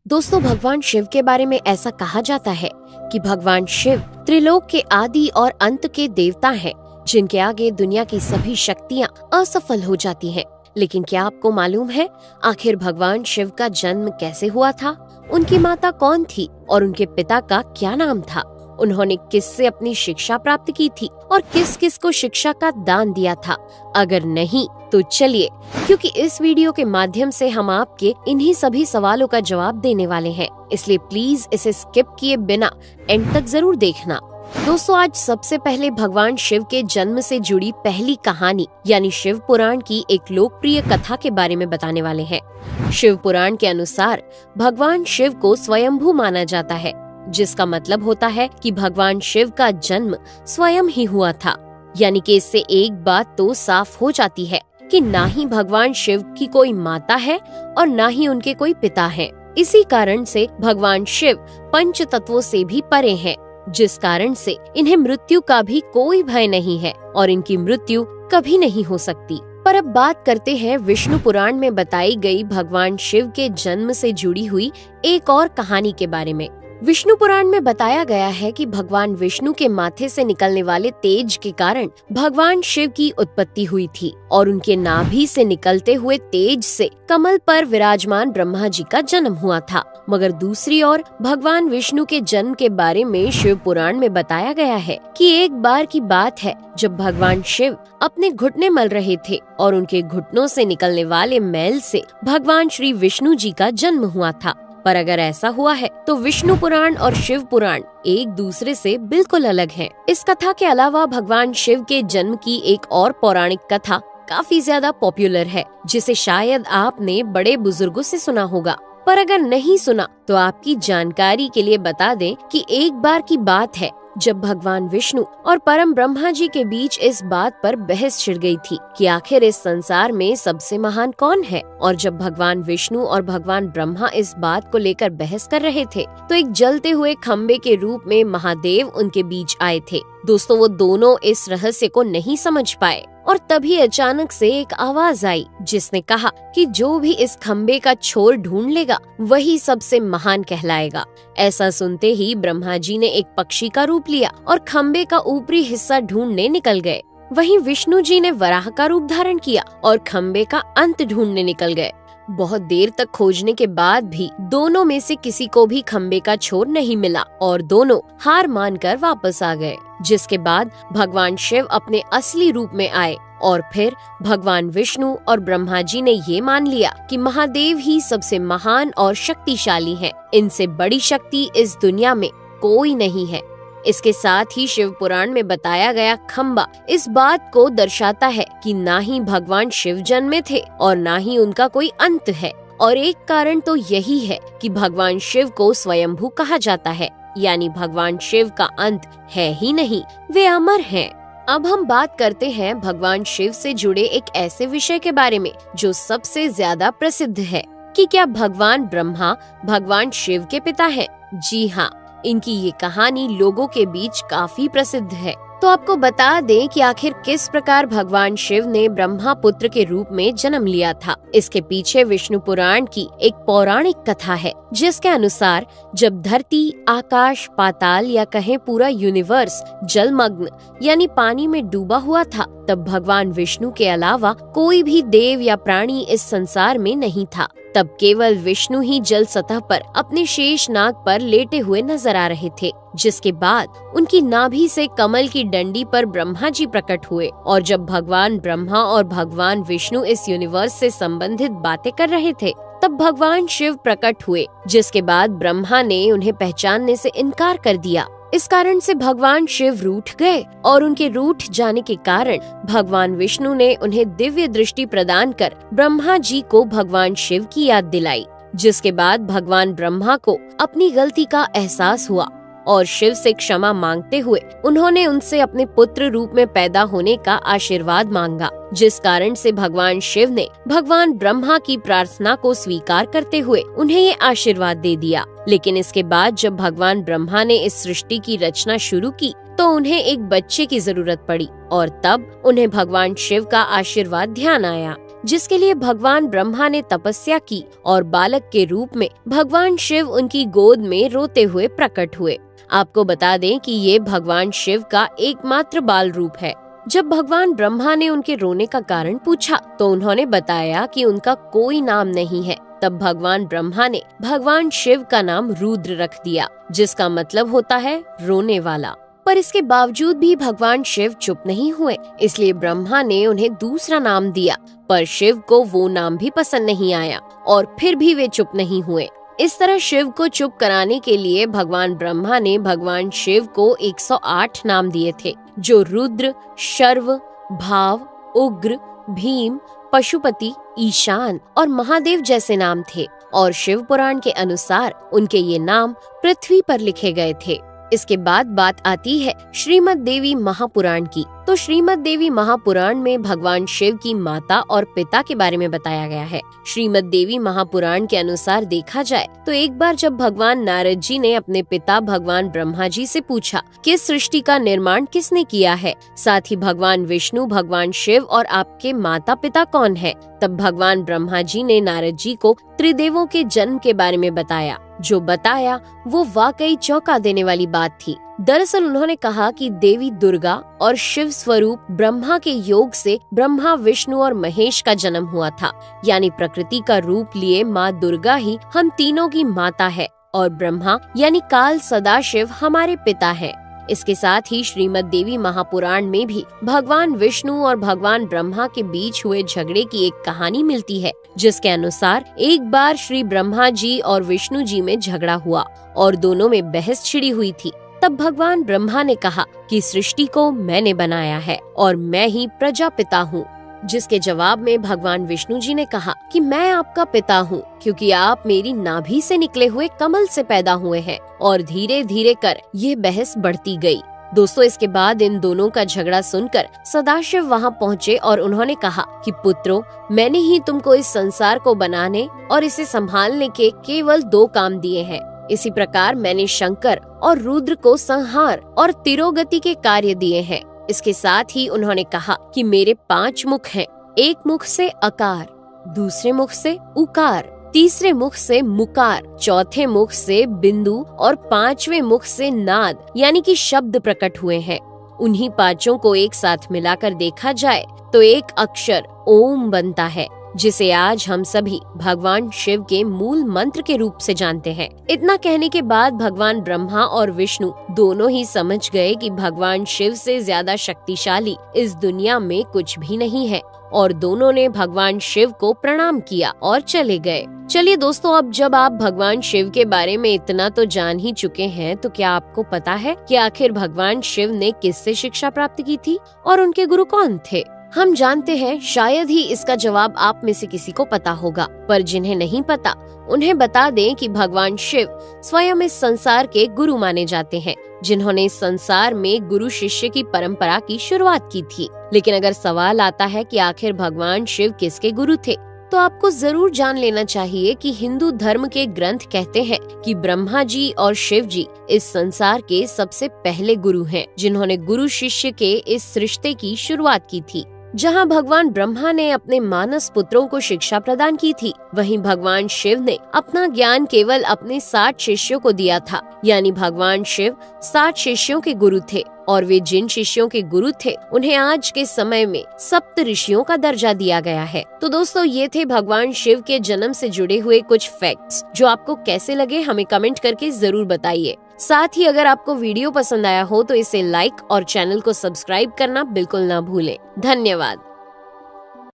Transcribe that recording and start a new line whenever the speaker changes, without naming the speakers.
दोस्तों, भगवान शिव के बारे में ऐसा कहा जाता है कि भगवान शिव त्रिलोक के आदि और अंत के देवता हैं, जिनके आगे दुनिया की सभी शक्तियाँ असफल हो जाती हैं। लेकिन क्या आपको मालूम है आखिर भगवान शिव का जन्म कैसे हुआ था? उनकी माता कौन थी और उनके पिता का क्या नाम था? उन्होंने किससे अपनी शिक्षा प्राप्त की थी और किस किस को शिक्षा का दान दिया था? अगर नहीं तो चलिए, क्योंकि इस वीडियो के माध्यम से हम आपके इन्हीं सभी सवालों का जवाब देने वाले हैं, इसलिए प्लीज इसे स्किप किए बिना एंड तक जरूर देखना। दोस्तों, आज सबसे पहले भगवान शिव के जन्म से जुड़ी पहली कहानी यानी शिव पुराण की एक लोकप्रिय कथा के बारे में बताने वाले हैं। शिव पुराण के अनुसार भगवान शिव को स्वयंभू माना जाता है, जिसका मतलब होता है कि भगवान शिव का जन्म स्वयं ही हुआ था। यानी कि इससे एक बात तो साफ हो जाती है कि ना ही भगवान शिव की कोई माता है और ना ही उनके कोई पिता हैं। इसी कारण से भगवान शिव पंच तत्वों से भी परे हैं, जिस कारण से इन्हें मृत्यु का भी कोई भय नहीं है और इनकी मृत्यु कभी नहीं हो सकती। पर अब बात करते हैं विष्णु पुराण में बताई गई भगवान शिव के जन्म से जुड़ी हुई एक और कहानी के बारे में। विष्णु पुराण में बताया गया है कि भगवान विष्णु के माथे से निकलने वाले तेज के कारण भगवान शिव की उत्पत्ति हुई थी और उनके नाभि से निकलते हुए तेज से कमल पर विराजमान ब्रह्मा जी का जन्म हुआ था। मगर दूसरी ओर भगवान विष्णु के जन्म के बारे में शिव पुराण में बताया गया है कि एक बार की बात है जब भगवान शिव अपने घुटने मल रहे थे और उनके घुटनों से निकलने वाले मैल से भगवान श्री विष्णु जी का जन्म हुआ था। पर अगर ऐसा हुआ है तो विष्णु पुराण और शिव पुराण एक दूसरे से बिल्कुल अलग हैं। इस कथा के अलावा भगवान शिव के जन्म की एक और पौराणिक कथा काफी ज्यादा पॉपुलर है, जिसे शायद आपने बड़े बुजुर्गों से सुना होगा। पर अगर नहीं सुना तो आपकी जानकारी के लिए बता दें कि एक बार की बात है जब भगवान विष्णु और परम ब्रह्मा जी के बीच इस बात पर बहस छिड़ गई थी कि आखिर इस संसार में सबसे महान कौन है। और जब भगवान विष्णु और भगवान ब्रह्मा इस बात को लेकर बहस कर रहे थे तो एक जलते हुए खम्बे के रूप में महादेव उनके बीच आए थे। दोस्तों, वो दोनों इस रहस्य को नहीं समझ पाए और तभी अचानक से एक आवाज आई जिसने कहा कि जो भी इस खम्बे का छोर ढूंढ लेगा वही सबसे महान कहलाएगा। ऐसा सुनते ही ब्रह्मा जी ने एक पक्षी का रूप लिया और खम्बे का ऊपरी हिस्सा ढूंढने निकल गए। वहीं विष्णु जी ने वराह का रूप धारण किया और खम्बे का अंत ढूंढने निकल गए। बहुत देर तक खोजने के बाद भी दोनों में से किसी को भी खम्बे का छोर नहीं मिला और दोनों हार मानकर वापस आ गए। जिसके बाद भगवान शिव अपने असली रूप में आए और फिर भगवान विष्णु और ब्रह्मा जी ने ये मान लिया कि महादेव ही सबसे महान और शक्तिशाली हैं। इनसे बड़ी शक्ति इस दुनिया में कोई नहीं है। इसके साथ ही शिव पुराण में बताया गया खम्बा इस बात को दर्शाता है कि ना ही भगवान शिव जन्मे थे और ना ही उनका कोई अंत है। और एक कारण तो यही है कि भगवान शिव को स्वयंभू कहा जाता है, यानी भगवान शिव का अंत है ही नहीं, वे अमर हैं। अब हम बात करते हैं भगवान शिव से जुड़े एक ऐसे विषय के बारे में जो सबसे ज्यादा प्रसिद्ध है कि क्या भगवान ब्रह्मा भगवान शिव के पिता हैं? जी हाँ, इनकी ये कहानी लोगों के बीच काफी प्रसिद्ध है। तो आपको बता दें कि आखिर किस प्रकार भगवान शिव ने ब्रह्मा पुत्र के रूप में जन्म लिया था। इसके पीछे विष्णु पुराण की एक पौराणिक कथा है, जिसके अनुसार जब धरती, आकाश, पाताल या कहें पूरा यूनिवर्स जलमग्न यानी पानी में डूबा हुआ था, तब भगवान विष्णु के अलावा कोई भी देव या प्राणी इस संसार में नहीं था। तब केवल विष्णु ही जल सतह पर अपने शेष नाग पर लेटे हुए नजर आ रहे थे। जिसके बाद उनकी नाभि से कमल की डंडी पर ब्रह्मा जी प्रकट हुए और जब भगवान ब्रह्मा और भगवान विष्णु इस यूनिवर्स से संबंधित बातें कर रहे थे तब भगवान शिव प्रकट हुए, जिसके बाद ब्रह्मा ने उन्हें पहचानने से इनकार कर दिया। इस कारण से भगवान शिव रूठ गए और उनके रूठ जाने के कारण भगवान विष्णु ने उन्हें दिव्य दृष्टि प्रदान कर ब्रह्मा जी को भगवान शिव की याद दिलाई। जिसके बाद भगवान ब्रह्मा को अपनी गलती का एहसास हुआ और शिव से क्षमा मांगते हुए उन्होंने उनसे अपने पुत्र रूप में पैदा होने का आशीर्वाद मांगा। जिस कारण से भगवान शिव ने भगवान ब्रह्मा की प्रार्थना को स्वीकार करते हुए उन्हें ये आशीर्वाद दे दिया। लेकिन इसके बाद जब भगवान ब्रह्मा ने इस सृष्टि की रचना शुरू की तो उन्हें एक बच्चे की जरूरत पड़ी और तब उन्हें भगवान शिव का आशीर्वाद ध्यान आया। जिसके लिए भगवान ब्रह्मा ने तपस्या की और बालक के रूप में भगवान शिव उनकी गोद में रोते हुए प्रकट हुए। आपको बता दें कि ये भगवान शिव का एकमात्र बाल रूप है। जब भगवान ब्रह्मा ने उनके रोने का कारण पूछा तो उन्होंने बताया कि उनका कोई नाम नहीं है। तब भगवान ब्रह्मा ने भगवान शिव का नाम रुद्र रख दिया, जिसका मतलब होता है रोने वाला। पर इसके बावजूद भी भगवान शिव चुप नहीं हुए, इसलिए ब्रह्मा ने उन्हें दूसरा नाम दिया। पर शिव को वो नाम भी पसंद नहीं आया और फिर भी वे चुप नहीं हुए। इस तरह शिव को चुप कराने के लिए भगवान ब्रह्मा ने भगवान शिव को 108 नाम दिए थे, जो रुद्र, शर्व, भाव, उग्र, भीम, पशुपति, ईशान और महादेव जैसे नाम थे। और शिव पुराण के अनुसार उनके ये नाम पृथ्वी पर लिखे गए थे। इसके बाद बात आती है श्रीमद् देवी महापुराण की। तो श्रीमद् देवी महापुराण में भगवान शिव की माता और पिता के बारे में बताया गया है। श्रीमद् देवी महापुराण के अनुसार देखा जाए तो एक बार जब भगवान नारद जी ने अपने पिता भगवान ब्रह्मा जी से पूछा कि इस सृष्टि का निर्माण किसने किया है, साथ ही भगवान विष्णु, भगवान शिव और आपके माता पिता कौन है, तब भगवान ब्रह्मा जी ने नारद जी को त्रिदेवों के जन्म के बारे में बताया। जो बताया वो वाकई चौंका देने वाली बात थी। दरअसल उन्होंने कहा कि देवी दुर्गा और शिव स्वरूप ब्रह्मा के योग से ब्रह्मा, विष्णु और महेश का जन्म हुआ था। यानी प्रकृति का रूप लिए माँ दुर्गा ही हम तीनों की माता है और ब्रह्मा यानी काल सदाशिव हमारे पिता है। इसके साथ ही श्रीमद् देवी महापुराण में भी भगवान विष्णु और भगवान ब्रह्मा के बीच हुए झगड़े की एक कहानी मिलती है, जिसके अनुसार एक बार श्री ब्रह्मा जी और विष्णु जी में झगड़ा हुआ और दोनों में बहस छिड़ी हुई थी। तब भगवान ब्रह्मा ने कहा कि सृष्टि को मैंने बनाया है और मैं ही प्रजापिता हूँ, जिसके जवाब में भगवान विष्णु जी ने कहा कि मैं आपका पिता हूँ, क्योंकि आप मेरी नाभि से निकले हुए कमल से पैदा हुए हैं। और धीरे धीरे कर ये बहस बढ़ती गई। दोस्तों, इसके बाद इन दोनों का झगड़ा सुनकर सदाशिव वहाँ पहुँचे और उन्होंने कहा कि पुत्रों, मैंने ही तुमको इस संसार को बनाने और इसे संभालने के केवल 2 काम दिए हैं। इसी प्रकार मैंने शंकर और रुद्र को संहार और तिरोगति के कार्य दिए हैं। इसके साथ ही उन्होंने कहा कि मेरे 5 मुख हैं। एक मुख से अकार, दूसरे मुख से उकार, तीसरे मुख से मुकार, चौथे मुख से बिंदु और 5वें मुख से नाद यानी कि शब्द प्रकट हुए हैं। उन्हीं 5 को एक साथ मिलाकर देखा जाए तो एक अक्षर ओम बनता है, जिसे आज हम सभी भगवान शिव के मूल मंत्र के रूप से जानते हैं। इतना कहने के बाद भगवान ब्रह्मा और विष्णु दोनों ही समझ गए कि भगवान शिव से ज्यादा शक्तिशाली इस दुनिया में कुछ भी नहीं है और दोनों ने भगवान शिव को प्रणाम किया और चले गए। चलिए दोस्तों, अब जब आप भगवान शिव के बारे में इतना तो जान ही चुके हैं, तो क्या आपको पता है कि आखिर भगवान शिव ने किससे शिक्षा प्राप्त की थी और उनके गुरु कौन थे? हम जानते हैं, शायद ही इसका जवाब आप में से किसी को पता होगा, पर जिन्हें नहीं पता उन्हें बता दें कि भगवान शिव स्वयं इस संसार के गुरु माने जाते हैं, जिन्होंने इस संसार में गुरु शिष्य की परंपरा की शुरुआत की थी। लेकिन अगर सवाल आता है कि आखिर भगवान शिव किसके गुरु थे, तो आपको जरूर जान लेना चाहिए कि हिंदू धर्म के ग्रंथ कहते हैं कि ब्रह्मा जी और शिव जी इस संसार के सबसे पहले गुरु हैं, जिन्होंने गुरु शिष्य के इस रिश्ते की शुरुआत की थी। जहां भगवान ब्रह्मा ने अपने मानस पुत्रों को शिक्षा प्रदान की थी, वहीं भगवान शिव ने अपना ज्ञान केवल अपने 60 शिष्यों को दिया था। यानी भगवान शिव 60 शिष्यों के गुरु थे और वे जिन शिष्यों के गुरु थे उन्हें आज के समय में सप्त ऋषियों का दर्जा दिया गया है। तो दोस्तों, ये थे भगवान शिव के जन्म से जुड़े हुए कुछ फैक्ट्स, जो आपको कैसे लगे हमें कमेंट करके जरूर बताइए। साथ ही अगर आपको वीडियो पसंद आया हो तो इसे लाइक और चैनल को सब्सक्राइब करना बिल्कुल ना भूलें। धन्यवाद।